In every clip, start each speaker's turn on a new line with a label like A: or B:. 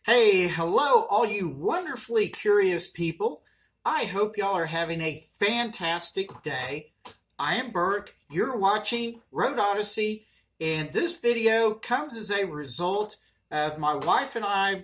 A: Hey, hello, all you wonderfully curious people. I hope y'all are having a fantastic day. I am Burke. You're watching Road Odyssey, and this video comes as a result of my wife and I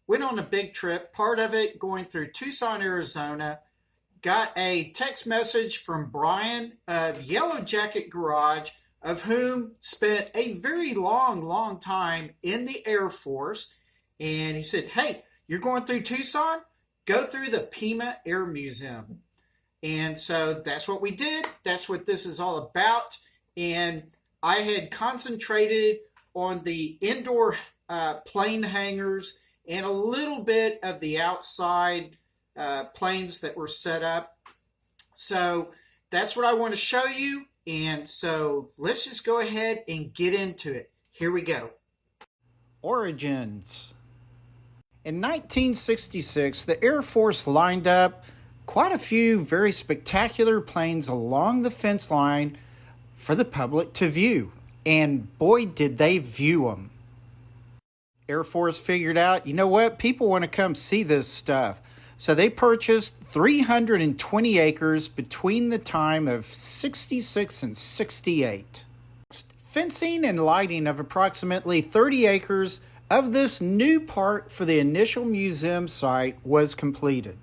A: went on a big trip, part of it going through Tucson, Arizona. Got a text message from Brian of Yellow Jacket Garage, of whom spent a very long time in the Air Force. And he said, hey, you're going through Tucson? Go through the PIMA Air Museum. And so that's what we did. That's what this is all about. And I had concentrated on the indoor plane hangars and a little bit of the outside planes that were set up. So that's what I want to show you. And so let's just go ahead and get into it. Here we go. Origins. In 1966, the Air Force lined up quite a few very spectacular planes along the fence line for the public to view. And boy, did they view them. Air Force figured out, you know what, people want to come see this stuff. So they purchased 320 acres between the time of 66 and 68. Fencing and lighting of approximately 30 acres of this new part for the initial museum site was completed.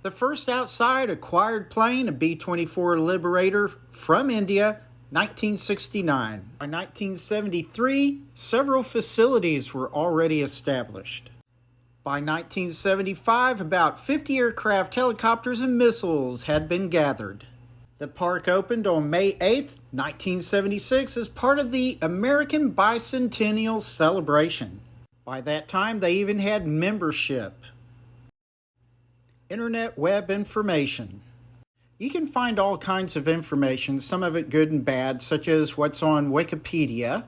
A: The first outside acquired plane, a B24 Liberator from India, 1969. By 1973, several facilities were already established. By 1975, about 50 aircraft, helicopters, and missiles had been gathered. The park opened on May 8, 1976 as part of the American Bicentennial Celebration. By that time, they even had membership. Internet web information. You can find all kinds of information, some of it good and bad, such as what's on Wikipedia.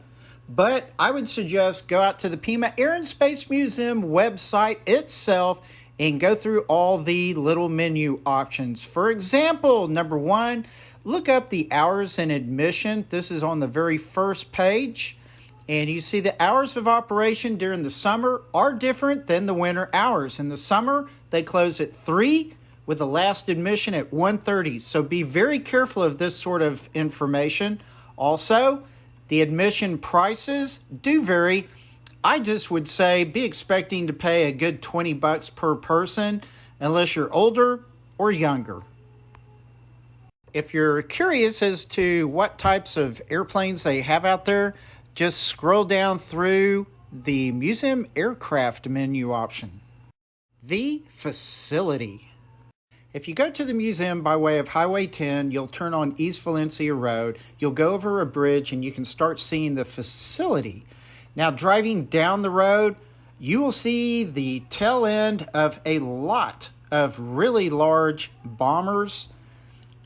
A: But I would suggest go out to the PIMA Air and Space Museum website itself and go through all the little menu options. For example, number one, look up the hours and admission. This is on the very first page. And you see the hours of operation during the summer are different than the winter hours. In the summer, they close at 3 with the last admission at 1:30. So be very careful of this sort of information. Also, the admission prices do vary. I just would say be expecting to pay a good $20 per person unless you're older or younger. If you're curious as to what types of airplanes they have out there, just scroll down through the museum aircraft menu option. The facility. If you go to the museum by way of Highway 10, you'll turn on East Valencia Road. You'll go over a bridge and you can start seeing the facility. Now, driving down the road, you will see the tail end of a lot of really large bombers,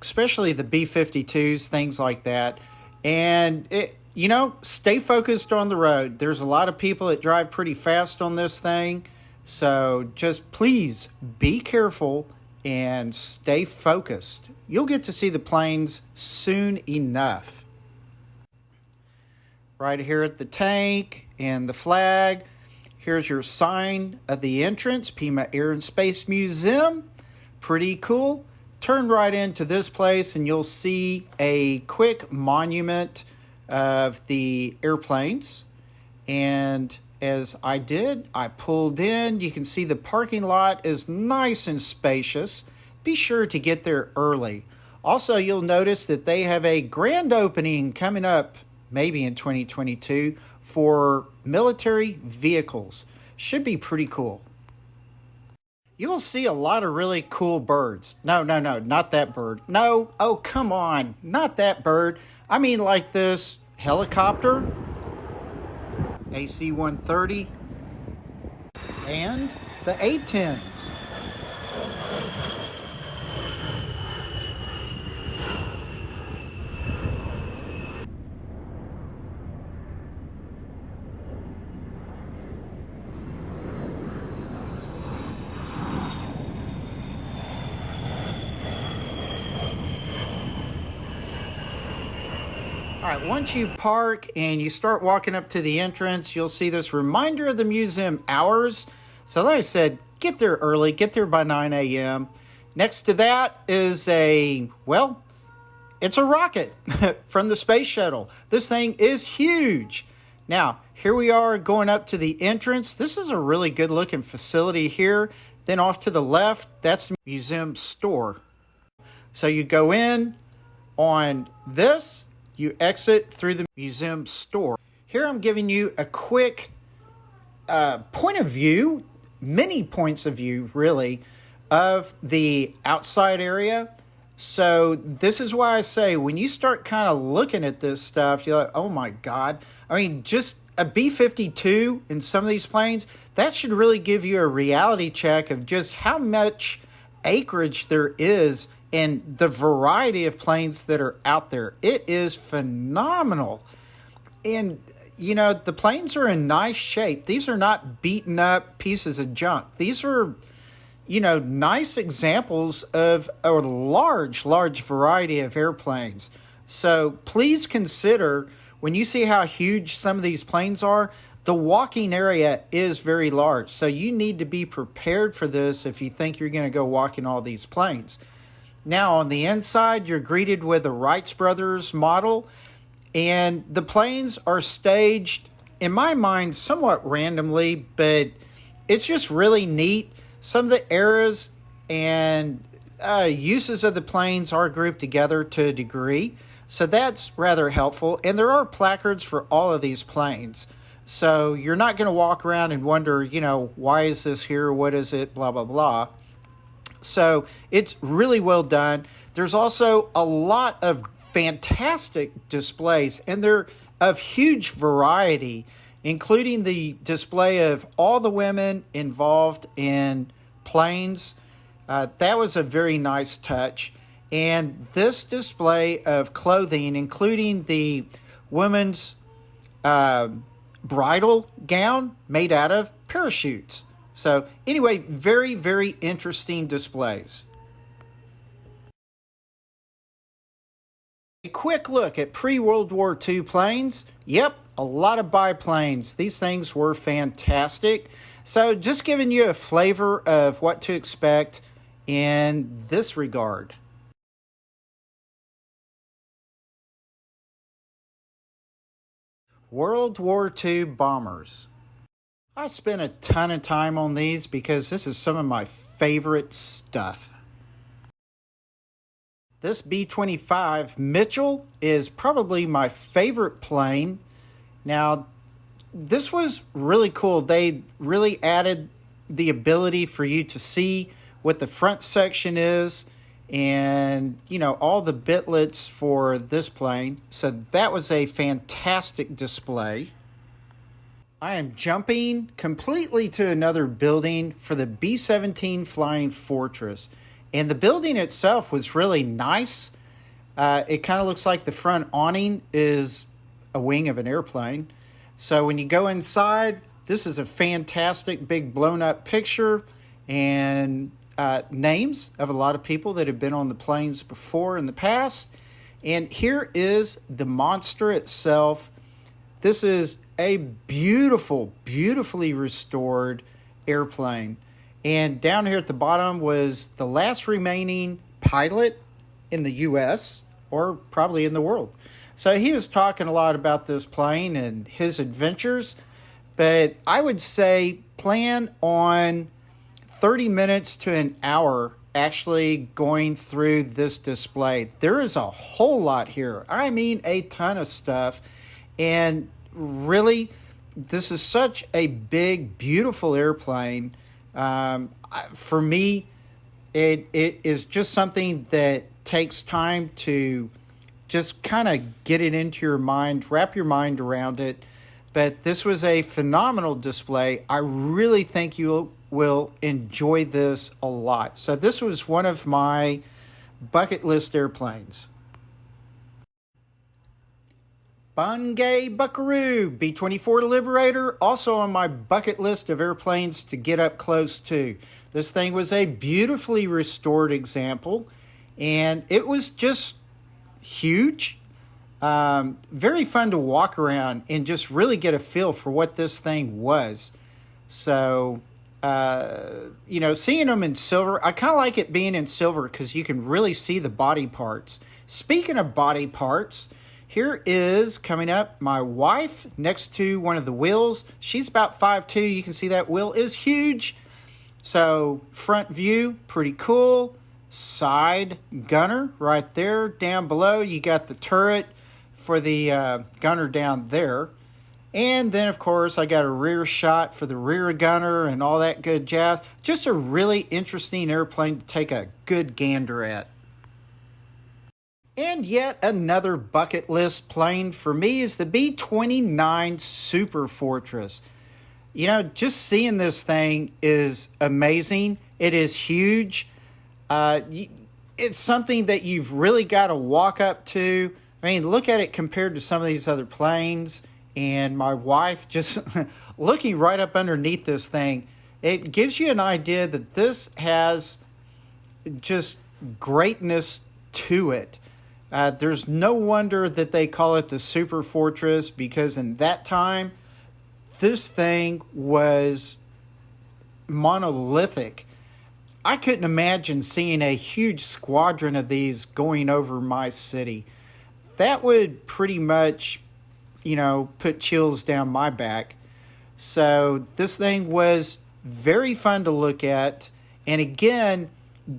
A: especially the B-52s, things like that. And stay focused on the road. There's a lot of people that drive pretty fast on this thing. So just please be careful and stay focused. You'll get to see the planes soon enough. Right here at the tank and the flag, here's your sign of the entrance, PIMA Air and Space Museum. Pretty cool. Turn right into this place and you'll see a quick monument of the airplanes. And as I did, I pulled in. You can see the parking lot is nice and spacious. Be sure to get there early. Also, you'll notice that they have a grand opening coming up maybe in 2022 for military vehicles. Should be pretty cool. You will see a lot of really cool birds. No, not that bird. No, oh, come on, not that bird. I mean like this helicopter, AC-130, and the A-10s. All right, once you park and you start walking up to the entrance, you'll see this reminder of the museum hours. So like I said, get there early, get there by 9 a.m. Next to that is it's a rocket from the space shuttle. This thing is huge. Now, here we are going up to the entrance. This is a really good looking facility here. Then off to the left, that's the museum store. So you go in on this, you exit through the museum store. Here I'm giving you a quick point of view, many points of view really, of the outside area. So this is why I say when you start kind of looking at this stuff, you're like, oh my God. I mean, just a B-52 in some of these planes, that should really give you a reality check of just how much acreage there is and the variety of planes that are out there. It is phenomenal. And, you know, the planes are in nice shape. These are not beaten up pieces of junk. These are, you know, nice examples of a large variety of airplanes. So please consider, when you see how huge some of these planes are, the walking area is very large. So you need to be prepared for this if you think you're going to go walking all these planes. Now, on the inside, you're greeted with a Wright Brothers model, and the planes are staged, in my mind, somewhat randomly, but it's just really neat. Some of the eras and uses of the planes are grouped together to a degree, so that's rather helpful. And there are placards for all of these planes, so you're not going to walk around and wonder, you know, why is this here? What is it? Blah, blah, blah. So it's really well done. There's also a lot of fantastic displays, and they're of huge variety, including the display of all the women involved in planes. That was a very nice touch. And this display of clothing, including the women's bridal gown made out of parachutes. So anyway, very, very interesting displays. A quick look at pre-World War II planes. Yep, a lot of biplanes. These things were fantastic. So just giving you a flavor of what to expect in this regard. World War II bombers. I spent a ton of time on these because this is some of my favorite stuff. This B-25 Mitchell is probably my favorite plane. Now, this was really cool. They really added the ability for you to see what the front section is and, you know, all the bitlets for this plane. So that was a fantastic display. I am jumping completely to another building for the B17 Flying Fortress. And the building itself was really nice. It kind of looks like the front awning is a wing of an airplane. So when you go inside, this is a fantastic big blown up picture and names of a lot of people that have been on the planes before in the past. And here is the monster itself. This is a beautifully restored airplane. And down here at the bottom was the last remaining pilot in the U.S. or probably in the world. So he was talking a lot about this plane and his adventures. But I would say plan on 30 minutes to an hour actually going through this display. There is a whole lot here. I mean, a ton of stuff. And really, this is such a big, beautiful airplane. For me, it is just something that takes time to just kind of get it into your mind, wrap your mind around it. But this was a phenomenal display. I really think you will enjoy this a lot. So this was one of my bucket list airplanes. Bungay Buckaroo, B24 Liberator, also on my bucket list of airplanes to get up close to. This thing was a beautifully restored example, and it was just huge. Very fun to walk around and just really get a feel for what this thing was. So you know, seeing them in silver, I kind of like it being in silver because you can really see the body parts. Speaking of body parts, here is coming up my wife next to one of the wheels. She's about 5'2". You can see that wheel is huge. So front view, pretty cool. Side gunner right there. Down below, you got the turret for the gunner down there. And then, of course, I got a rear shot for the rear gunner and all that good jazz. Just a really interesting airplane to take a good gander at. And yet another bucket list plane for me is the B29 Superfortress. You know, just seeing this thing is amazing. It is huge. It's something that you've really got to walk up to. I mean, look at it compared to some of these other planes. And my wife just looking right up underneath this thing, it gives you an idea that this has just greatness to it. There's no wonder that they call it the Superfortress, because in that time, this thing was monolithic. I couldn't imagine seeing a huge squadron of these going over my city. That would pretty much, you know, put chills down my back. So this thing was very fun to look at. And again,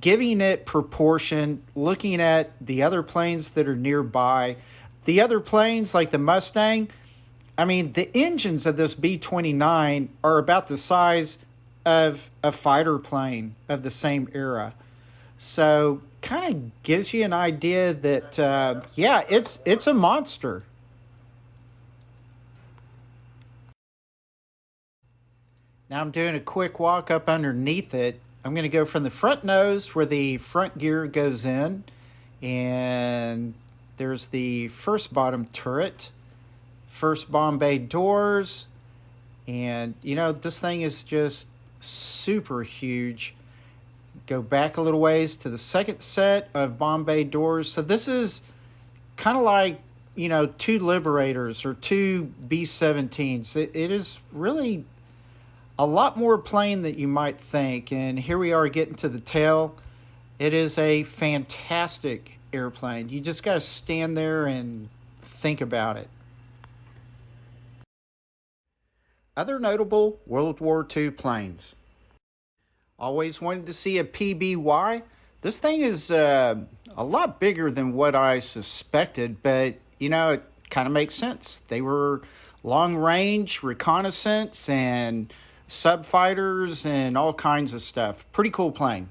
A: giving it proportion, looking at the other planes that are nearby. The other planes like the Mustang, I mean, the engines of this B-29 are about the size of a fighter plane of the same era. So kind of gives you an idea that, yeah, it's a monster. Now I'm doing a quick walk up underneath it. I'm going to go from the front nose where the front gear goes in. And there's the first bottom turret. First bomb bay doors. And, you know, this thing is just super huge. Go back a little ways to the second set of bomb bay doors. So this is kind of like, you know, two Liberators or two B17s. It is really a lot more plane than you might think. And here we are getting to the tail. It is a fantastic airplane. You just got to stand there and think about it. Other notable World War II planes. Always wanted to see a PBY. This thing is a lot bigger than what I suspected, but, you know, it kind of makes sense. They were long-range reconnaissance and subfighters and all kinds of stuff. Pretty cool plane.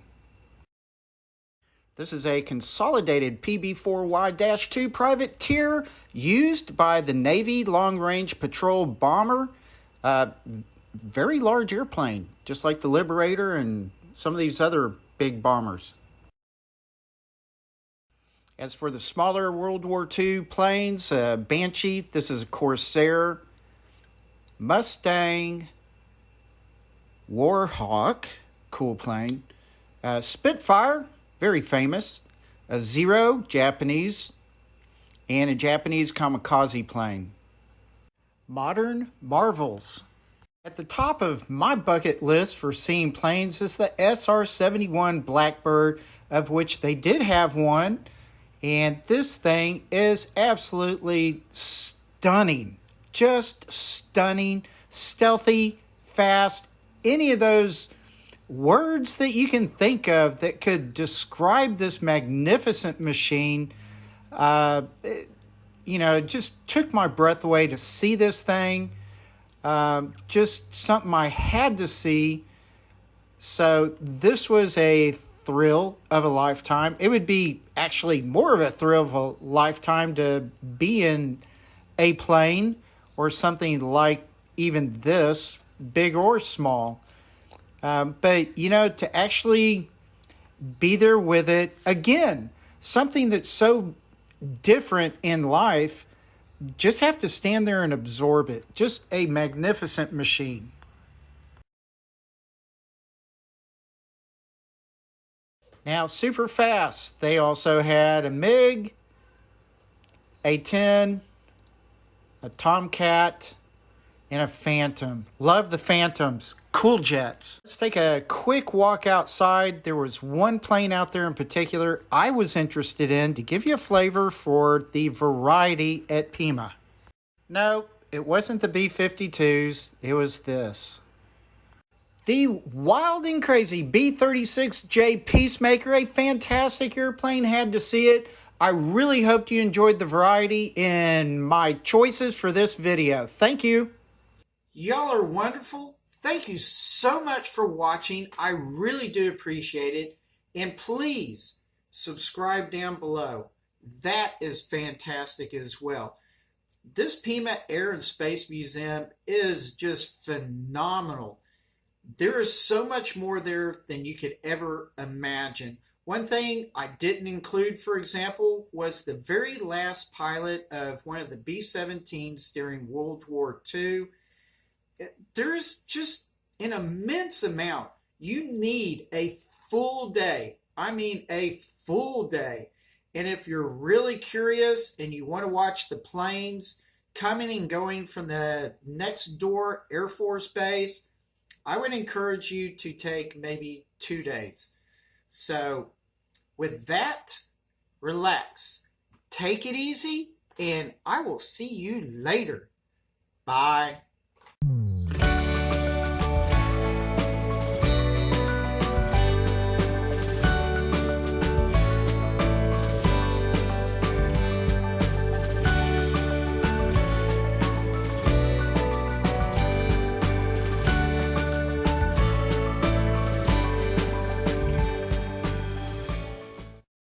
A: This is a consolidated PB4Y-2 privateer used by the Navy Long-Range Patrol Bomber. Very large airplane, just like the Liberator and some of these other big bombers. As for the smaller World War II planes, Banshee, this is a Corsair, Mustang, Warhawk, cool plane, Spitfire, very famous, a Zero, Japanese, and a Japanese kamikaze plane. Modern marvels. At the top of my bucket list for seeing planes is the SR71 Blackbird, of which they did have one, and this thing is absolutely stunning. Just stunning, stealthy, fast, any of those words that you can think of that could describe this magnificent machine. You know, it just took my breath away to see this thing. Just something I had to see. So this was a thrill of a lifetime. It would be actually more of a thrill of a lifetime to be in a plane or something like even this, big or small. But, you know, to actually be there with it, again, something that's so different in life, just have to stand there and absorb it. Just a magnificent machine. Now, super fast, they also had a MiG, A-10, a Tomcat, and a Phantom. Love the Phantoms. Cool jets. Let's take a quick walk outside. There was one plane out there in particular I was interested in to give you a flavor for the variety at PIMA. No, it wasn't the B-52s. It was this. The wild and crazy B-36J Peacemaker, a fantastic airplane, had to see it. I really hoped you enjoyed the variety in my choices for this video. Thank you. Y'all are wonderful. Thank you so much for watching. I really do appreciate it. And please subscribe down below. That is fantastic as well. This PIMA Air and Space Museum is just phenomenal. There is so much more there than you could ever imagine. One thing I didn't include, for example, was the very last pilot of one of the B-17s during World War II. There's just an immense amount. You need a full day. I mean a full day. And if you're really curious and you want to watch the planes coming and going from the next door Air Force Base, I would encourage you to take maybe 2 days. So with that, relax, take it easy, and I will see you later. Bye.